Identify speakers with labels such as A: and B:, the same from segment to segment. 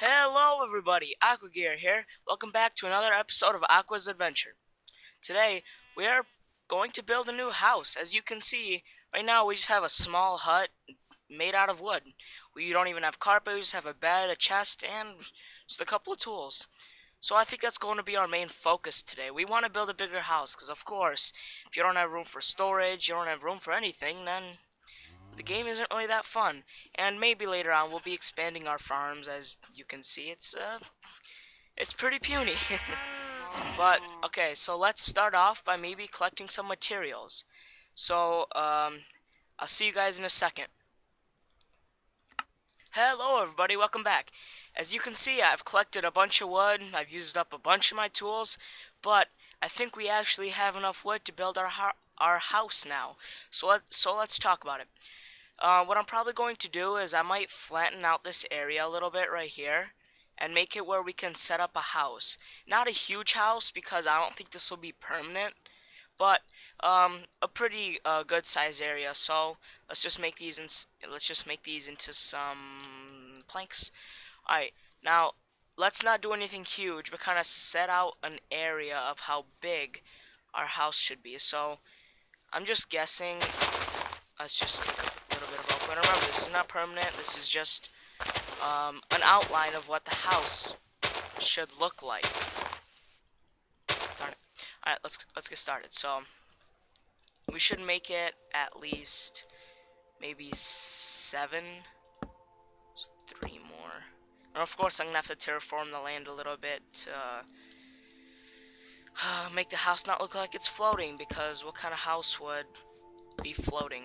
A: Hello everybody, Aqua here. Welcome back to another episode of Aqua's Adventure. Today, we are going to build a new house. As you can see, right now we just have a small hut made out of wood. We don't even have carpet, we just have a bed, a chest, and just a couple of tools. So I think that's going to be our main focus today. We want to build a bigger house, because of course, if you don't have room for storage, you don't have room for anything, then the game isn't really that fun. And maybe later on we'll be expanding our farms. As you can see, it's pretty puny. But okay, so let's start off by maybe collecting some materials. So I'll see you guys in a second. Hello everybody, welcome back. As you can see, I've collected a bunch of wood, I've used up a bunch of my tools, but I think we actually have enough wood to build our house now. So let's talk about it. What I'm probably going to do is I might flatten out this area a little bit right here and make it where we can set up a house. Not a huge house because I don't think this will be permanent, but a pretty good size area. So let's just make these into some planks. All right, now let's not do anything huge, but kind of set out an area of how big our house should be. So I'm just guessing. Let's just take a little bit of oak. And remember, this is not permanent. This is just an outline of what the house should look like. Darn it. All right, let's get started. So we should make it at least maybe 7. So 3 more. And of course, I'm gonna have to terraform the land a little bit to make the house not look like it's floating. Because what kind of house would be floating?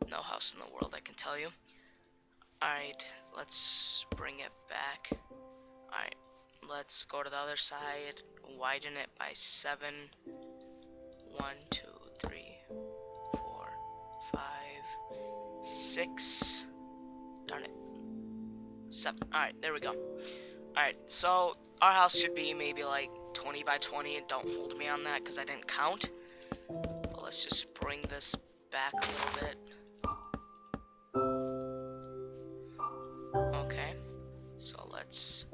A: No house in the world, I can tell you. Alright, let's bring it back. Alright, let's go to the other side, widen it by 7. 1, 2, 3, 4, 5, 6. Darn it. 7. Alright, there we go. Alright, so our house should be maybe like 20 by 20. Don't hold me on that because I didn't count. But let's just bring this back a little bit. Okay, so let's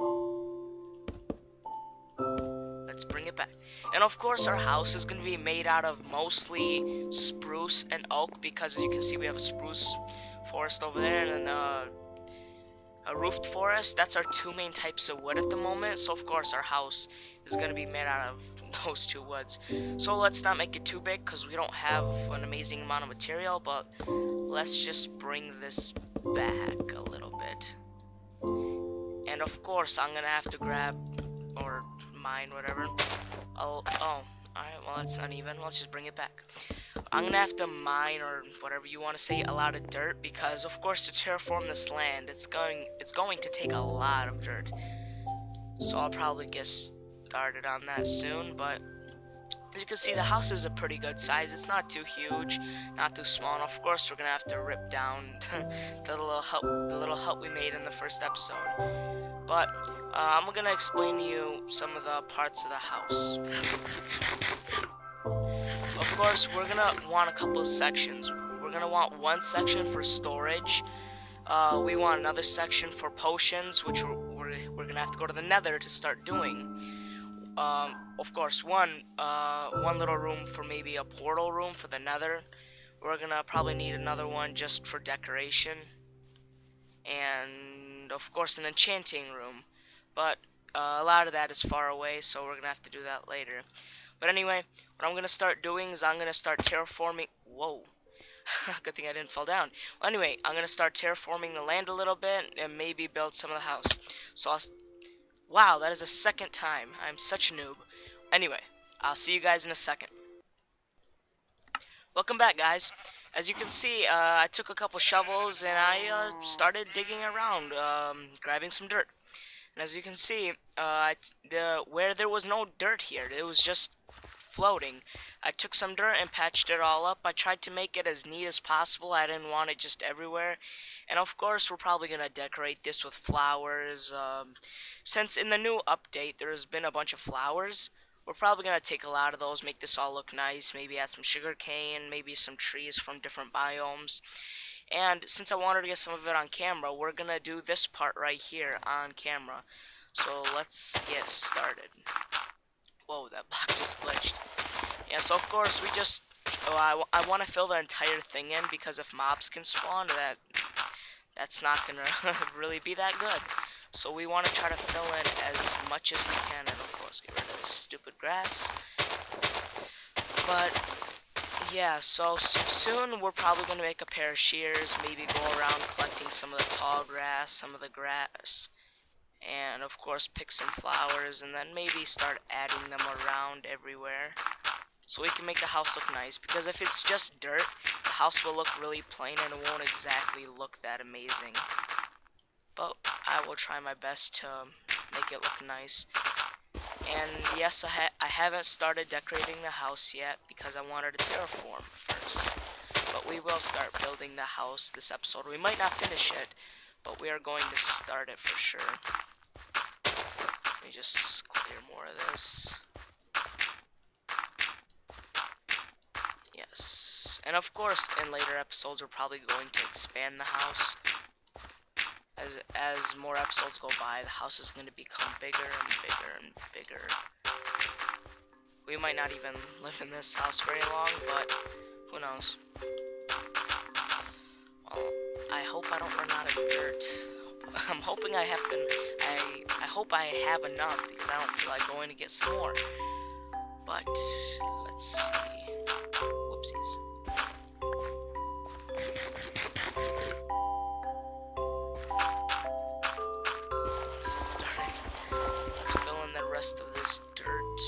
A: bring it back. And of course, our house is going to be made out of mostly spruce and oak, because as you can see, we have a spruce forest over there and then a roofed forest. That's our 2 main types of wood at the moment. So of course, our house is going to be made out of those 2 woods. So let's not make it too big because we don't have an amazing amount of material, but let's just bring this back a little bit. And of course, I'm going to have to grab or mine, whatever. Alright, well, that's uneven. Let's just bring it back. I'm gonna have to mine, or whatever you want to say, a lot of dirt, because of course to terraform this land, it's going to take a lot of dirt. So I'll probably get started on that soon. But as you can see, the house is a pretty good size. It's not too huge, not too small. And of course, we're gonna have to rip down the little hut we made in the first episode. But I'm gonna explain to you some of the parts of the house. Of course, we're gonna want a couple of sections. We're gonna want one section for storage. We want another section for potions, which we're gonna have to go to the Nether to start doing. Of course, one little room for maybe a portal room for the Nether. We're gonna probably need another one just for decoration, and of course an enchanting room. But a lot of that is far away, so we're gonna have to do that later. But anyway, what I'm gonna start doing is I'm gonna start terraforming. Whoa. Good thing I didn't fall down. Well, anyway, I'm gonna start terraforming the land a little bit and maybe build some of the house. So wow, that is the second time. I'm such a noob. Anyway, I'll see you guys in a second. Welcome back, guys. As you can see, I took a couple shovels and I started digging around, grabbing some dirt. And as you can see, where there was no dirt here, it was just floating. I took some dirt and patched it all up. I tried to make it as neat as possible. I didn't want it just everywhere. And of course, we're probably going to decorate this with flowers. Since in the new update, there's been a bunch of flowers, we're probably going to take a lot of those, make this all look nice. Maybe add some sugar cane, maybe some trees from different biomes. And since I wanted to get some of it on camera, we're gonna do this part right here on camera. So let's get started. Whoa, that block just glitched. Yeah, so of course we just, I want to fill the entire thing in because if mobs can spawn, that's not gonna really be that good. So we want to try to fill in as much as we can, and of course get rid of this stupid grass. But yeah, so soon we're probably gonna make a pair of shears, maybe go around collecting some of the tall grass, some of the grass, and of course pick some flowers, and then maybe start adding them around everywhere. So we can make the house look nice, because if it's just dirt, the house will look really plain and it won't exactly look that amazing. But I will try my best to make it look nice. And yes, I haven't started decorating the house yet because I wanted to terraform first. But we will start building the house this episode. We might not finish it, but we are going to start it for sure. Let me just clear more of this. Yes, and of course in later episodes we're probably going to expand the house. As more episodes go by, the house is going to become bigger and bigger and bigger. We might not even live in this house very long, but who knows. Well, I hope I don't run out of dirt. I'm hoping I hope I have enough because I don't feel like going to get some more. But let's see. Whoopsies. Darn it. Let's fill in the rest of this dirt.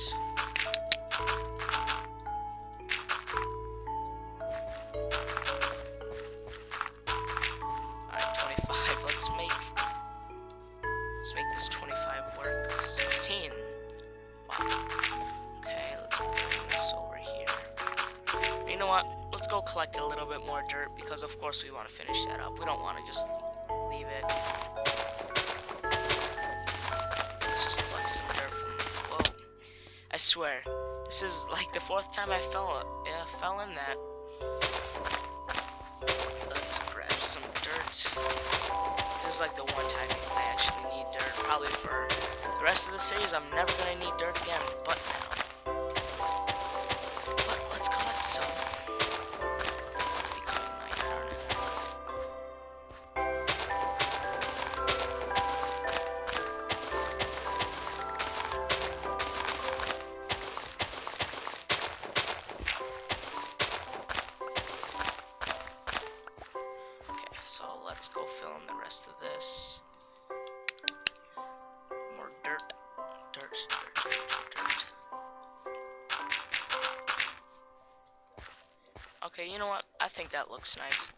A: Alright, 25. Let's make this 25 work. 16. Wow. Okay, let's bring this over here. You know what? Let's go collect a little bit more dirt because of course we want to finish that up. We don't want to just leave it. Let's just collect some dirt from... Whoa. I swear, this is like the 4th time I fell in that. Let's grab some dirt. This is like the one time I actually need dirt. Probably for the rest of the series, I'm never gonna need dirt again, but now. But let's collect some. It's becoming night, darn it. Okay, so let's go fill in the rest of this. More dirt. Dirt. Okay, you know what? I think that looks nice.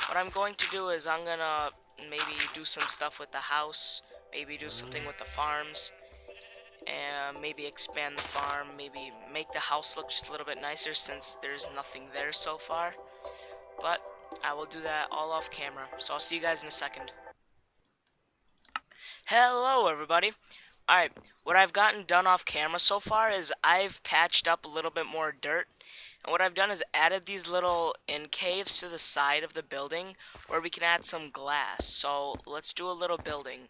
A: What I'm going to do is I'm gonna maybe do some stuff with the house, maybe do something with the farms, and maybe expand the farm, maybe make the house look just a little bit nicer since there's nothing there so far. But I will do that all off camera, so I'll see you guys in a second. Hello everybody! Alright, what I've gotten done off camera so far is I've patched up a little bit more dirt. And what I've done is added these little in caves to the side of the building where we can add some glass. So let's do a little building.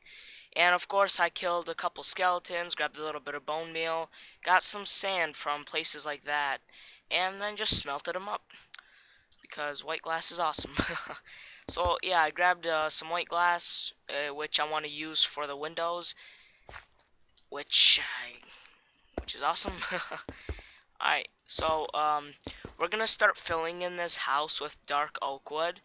A: And of course I killed a couple skeletons, grabbed a little bit of bone meal, got some sand from places like that, and then just smelted them up. Because white glass is awesome. So yeah, I grabbed some white glass, which I want to use for the windows, which is awesome. Alright, so we're gonna start filling in this house with dark oak wood,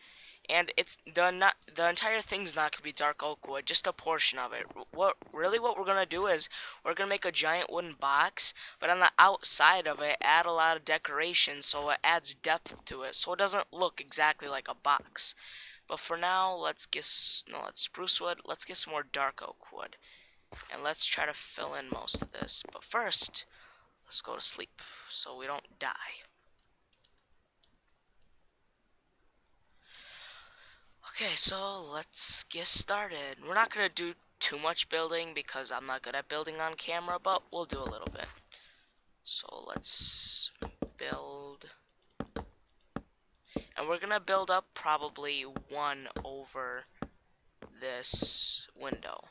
A: and it's the entire thing's not gonna be dark oak wood, just a portion of it. What we're gonna do is we're gonna make a giant wooden box, but on the outside of it add a lot of decoration so it adds depth to it, so it doesn't look exactly like a box. But for now, let's spruce wood. Let's get some more dark oak wood, and let's try to fill in most of this. But first, let's go to sleep so we don't die. Okay, so let's get started. We're not going to do too much building because I'm not good at building on camera, but we'll do a little bit. So let's build. And we're gonna build up probably one over this window.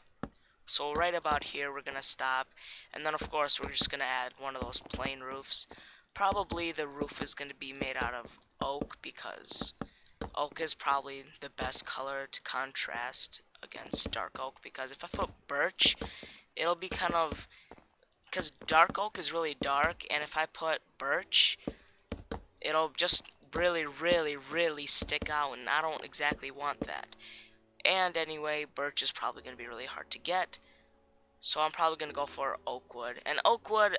A: So right about here we're gonna stop, and then of course we're just gonna add one of those plain roofs. Probably the roof is gonna be made out of oak because oak is probably the best color to contrast against dark oak, because if I put birch, it'll be kind of, because dark oak is really dark, and if I put birch, it'll just really stick out, and I don't exactly want that. And anyway, birch is probably going to be really hard to get, so I'm probably going to go for oak wood. And oak wood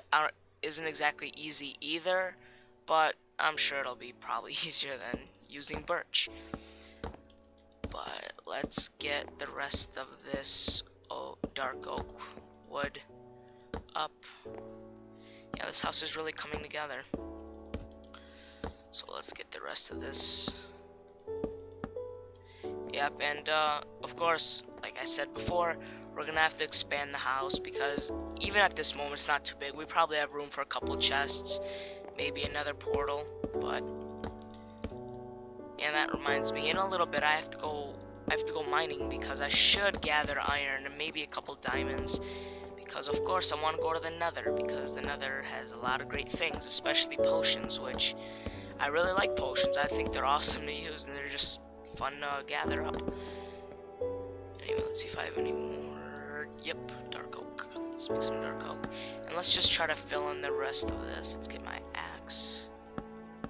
A: isn't exactly easy either, but I'm sure it'll be probably easier than using birch. But let's get the rest of this dark oak wood up. Yeah, this house is really coming together. So let's get the rest of this. Yep, and of course, like I said before, we're gonna have to expand the house because even at this moment it's not too big. We probably have room for a couple chests, maybe another portal, but and that reminds me, in a little bit I have to go mining because I should gather iron and maybe a couple diamonds, because of course I want to go to the nether, because the nether has a lot of great things, especially potions, which I really like potions. I think they're awesome to use and they're just fun to gather up. Anyway, let's see if I have any more. Yep, dark oak. Let's make some dark oak. And let's just try to fill in the rest of this. Let's get my axe.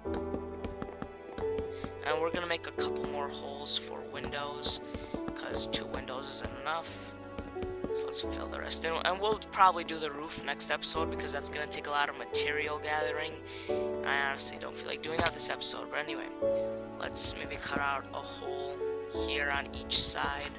A: And we're gonna make a couple more holes for windows, because 2 windows isn't enough. So let's fill the rest in. And we'll probably do the roof next episode, because that's gonna take a lot of material gathering. And I honestly don't feel like doing that this episode. But anyway, let's maybe cut out a hole here on each side.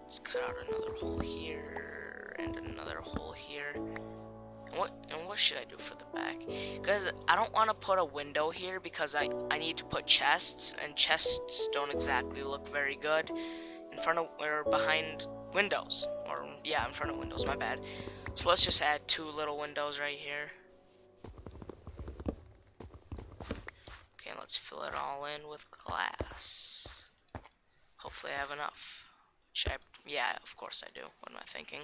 A: Let's cut out another hole here and another hole here. And what should I do for the back? Because I don't want to put a window here because I need to put chests, and chests don't exactly look very good in front of or behind windows. Or yeah, in front of windows, my bad. So let's just add 2 little windows right here. Okay, let's fill it all in with glass. Hopefully I have enough. Yeah, of course I do. What am I thinking?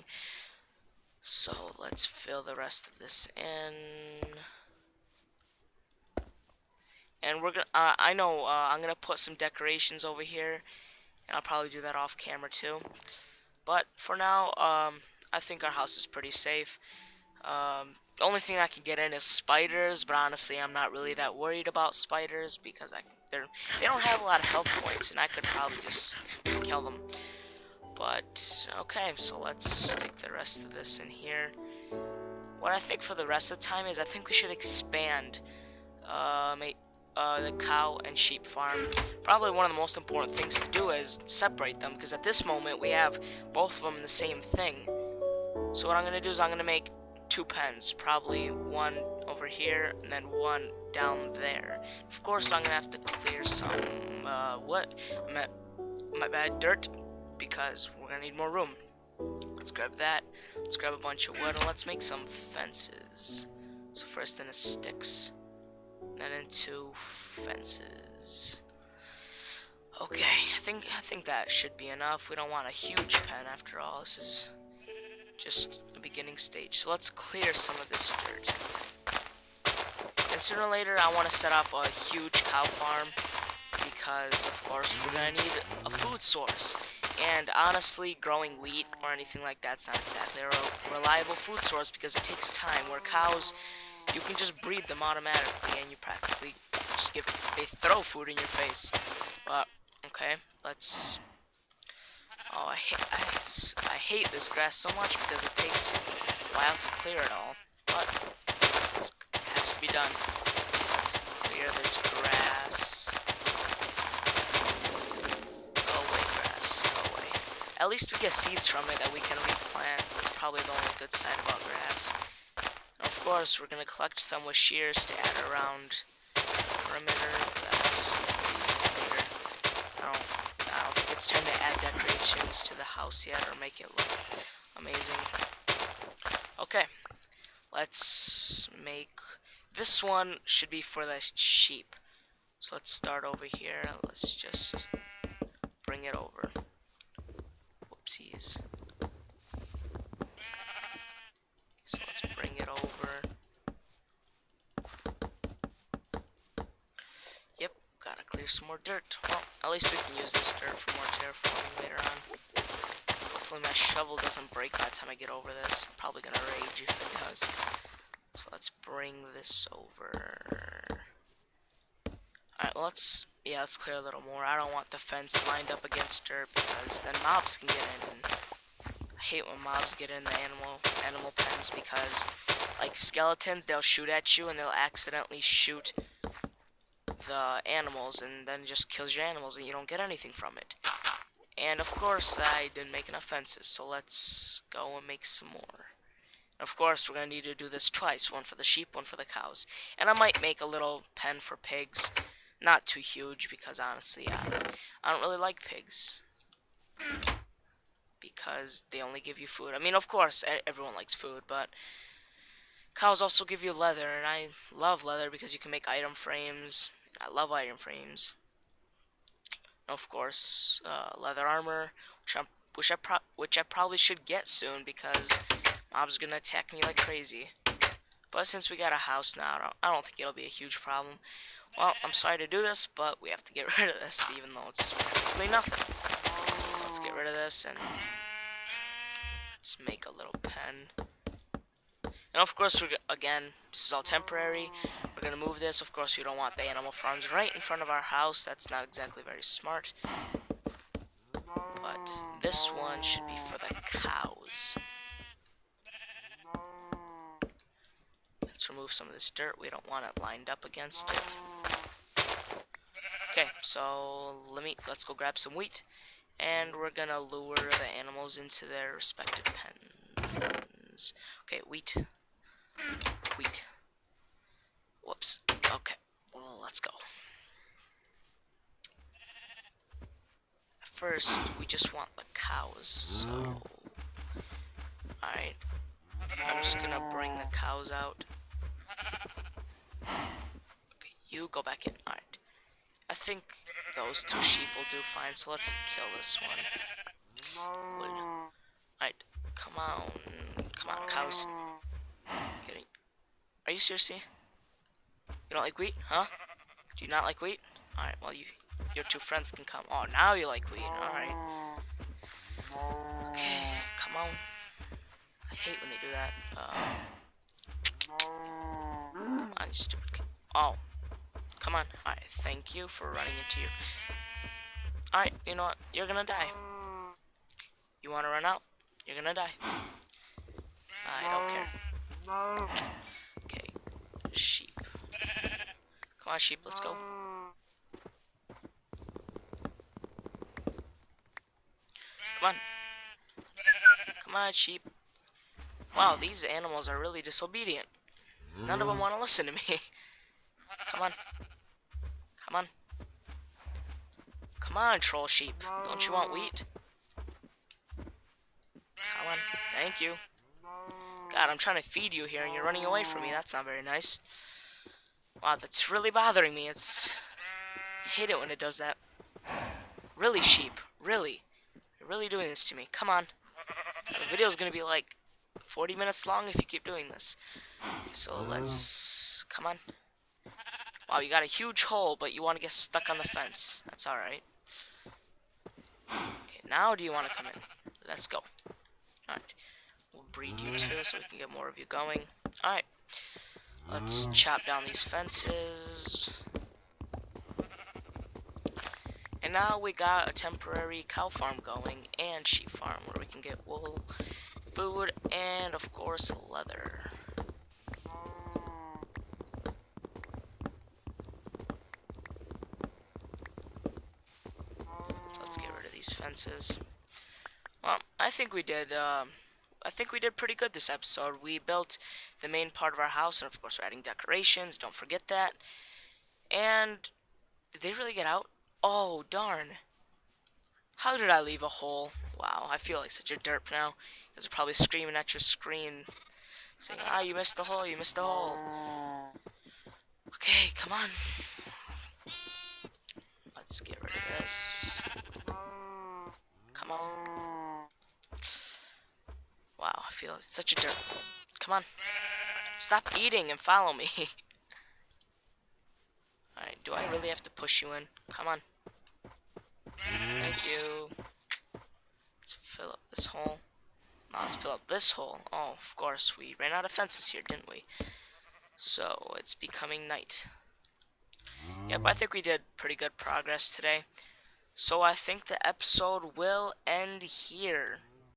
A: So let's fill the rest of this in. And we're gonna, I know, I'm gonna put some decorations over here, and I'll probably do that off camera too. But for now, I think our house is pretty safe. The only thing I can get in is spiders, but honestly, I'm not really that worried about spiders because they don't have a lot of health points, and I could probably just kill them. But okay, so let's stick the rest of this in here. What I think for the rest of the time is I think we should expand the cow and sheep farm. Probably one of the most important things to do is separate them, because at this moment we have both of them the same thing. So what I'm going to do is I'm going to make 2 pens, probably one over here and then one down there. Of course I'm going to have to clear some my bad, dirt, because we're going to need more room. Let's grab that. Let's grab a bunch of wood and let's make some fences. So first into sticks, then into fences. Okay, I think that should be enough. We don't want a huge pen after all. This is just a beginning stage. So let's clear some of this dirt. And sooner or later I want to set up a huge cow farm, because of course we're gonna need a food source. And honestly, growing wheat or anything like that's not exactly a reliable food source, because it takes time. Where cows, you can just breed them automatically and you practically just they throw food in your face. But okay, let's. Oh, I hate this grass so much because it takes a while to clear it all. But it has to be done. Let's clear this grass. Go away, grass. Go away. At least we get seeds from it that we can replant. That's probably the only good side about grass. And of course, we're gonna collect some with shears to add around the perimeter. That's later. I don't think it's time to add decorations to the house yet or make it look amazing. Okay, let's make this one should be for the sheep. So let's start over here. Let's just bring it over. Whoopsies. So let's bring it over. Yep, gotta clear some more dirt. Well, at least we can use this dirt for more terraforming later on. Hopefully my shovel doesn't break by the time I get over this. I'm probably gonna rage if it does. So let's bring this over. Alright, let's clear a little more. I don't want the fence lined up against dirt because then mobs can get in. And I hate when mobs get in the animal pens because, like skeletons, they'll shoot at you and they'll accidentally shoot the animals and then it just kills your animals and you don't get anything from it. And of course, I didn't make enough fences, so let's go and make some more. Of course, we're going to need to do this twice. One for the sheep, one for the cows. And I might make a little pen for pigs. Not too huge, because honestly, I don't really like pigs. Because they only give you food. I mean, of course, everyone likes food, but cows also give you leather. And I love leather because you can make item frames. I love item frames. Of course, leather armor, which I probably should get soon because mobs are gonna attack me like crazy. But since we got a house now, I don't think it'll be a huge problem. Well, I'm sorry to do this, but we have to get rid of this, even though it's practically nothing. Let's get rid of this and let's make a little pen. And of course, again, this is all temporary. We're gonna move this. Of course, we don't want the animal farms right in front of our house. That's not exactly very smart. But this one should be for the cows. Let's remove some of this dirt. We don't want it lined up against it. Okay, so let's go grab some wheat, and we're gonna lure the animals into their respective pens. Okay, wheat. Whoops. Okay, well, let's go. First, we just want the cows, so... Alright, I'm just gonna bring the cows out. Okay, you go back in. Alright. I think those two sheep will do fine, so let's kill this one. Wood. Alright, come on, cows. Are you seriously? You don't like wheat, huh? Do you not like wheat? Alright, well, your two friends can come. Oh, now you like wheat. Alright. Okay, come on. I hate when they do that. Come on, stupid kid. Oh. Come on. Alright, thank you for running into your... Alright, you know what? You're gonna die. You wanna run out? You're gonna die. I don't care. Okay, sheep. Come on, sheep, let's go. Come on. Come on, sheep. Wow, these animals are really disobedient. None of them want to listen to me. Come on. Come on. Come on, troll sheep. Don't you want wheat? Come on. Thank you. God, I'm trying to feed you here and you're running away from me. That's not very nice. Wow, that's really bothering me. I hate it when it does that. Really, sheep. Really. You're really doing this to me. Come on. The video's gonna be like 40 minutes long if you keep doing this. So let's... Come on. Wow, you got a huge hole, but you want to get stuck on the fence. That's alright. Okay, now do you want to come in? Let's go. Alright. We'll breed you too so we can get more of you going. Alright. Let's chop down these fences. And now we got a temporary cow farm going and sheep farm where we can get wool, food, and of course leather. Let's get rid of these fences. Well, I think we did pretty good this episode. We built the main part of our house, and of course we're adding decorations. Don't forget that. And did they really get out? Oh, darn. How did I leave a hole? Wow, I feel like such a derp now. You guys are probably screaming at your screen, saying, ah, you missed the hole, you missed the hole. Okay, come on. Let's get rid of this. Come on. Wow, I feel it's such a dirt. Come on. Stop eating and follow me. Alright, do I really have to push you in? Come on. Thank you. Let's fill up this hole. Now let's fill up this hole. Oh, of course, we ran out of fences here, didn't we? So, it's becoming night. Yep, I think we did pretty good progress today. So I think the episode will end here.